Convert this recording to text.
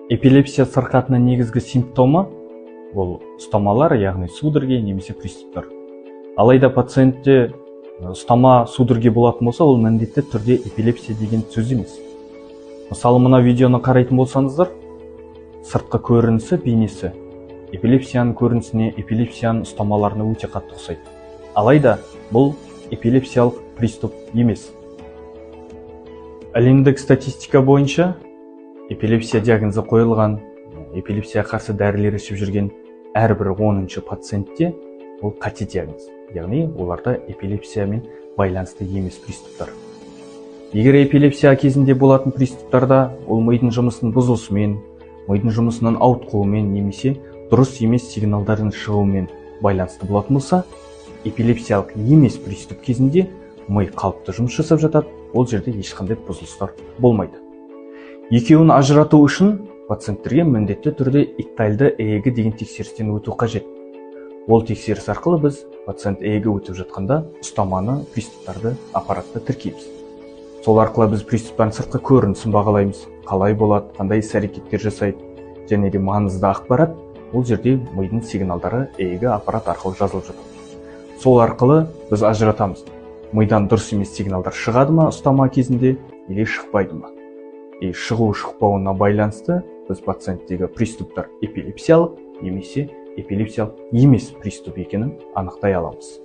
Эпилепсия сырқатының негізгі симптомы бұл ұстамалар, яғни судороги немесе приступтар. Алайда пациентте ұстама судороги болатын болса, ол міндетті түрде эпилепсия деген сөз емес. Мысалы, мына видеоны қарайтын болсаңыздар, сыртқы көрінісі, бейнесі эпилепсияның көрінісіне, эпилепсияның ұстамаларына өте қатты ұқсайды. Алайда бұл эпилепсиялық приступ емес. Әлемдік статистика бойынша эпилепсия диагнозы қойылған, эпилепсия қарсы дәрілер ішіп жүрген әрбір 10-шы пациентте ол қате диагноз, яғни оларда эпилепсиямен байланысты емес приступтар. Егер эпилепсия кезінде болатын приступтарда ол мидың жұмысының бұзылысымен, мидың жұмысының ауытқуымен немесе дұрыс емес сигналдардың шығуымен байланысты болатын болса, эпилепсиялық емес приступ кезінде ми қалыпты жұмыс жасап жатады, ол жерде ешқандай бұзылыстар болмайды. Екеуін ажырату үшін пациенттерге міндетті түрде иктальды ЭЭГ деген тексерістен өту қажет. Ол тексеріс арқылы біз пациент ЭЭГ өтіп жатқанда ұстаманы, приступтарды аппаратта тіркейміз. Сол арқылы біз приступтардың сыртқы көрінісін бағалаймыз, қалай болады, қандай іс-әрекеттер жасайды, және де маңызды ақпарат ол жерде мидың сигналдары ЭЭГ аппарат арқылы жазылып жатады. Сол арқылы біз ажыратамыз. Мидан дұрыс емес сигналдар шығады ма ұстама кезінде, или шықпайды ма? Шығу-шықпауына байланысты біз пациенттегі приступтар эпилепсиялық немесе эпилепсиялық емес приступ екенін анықтай аламыз.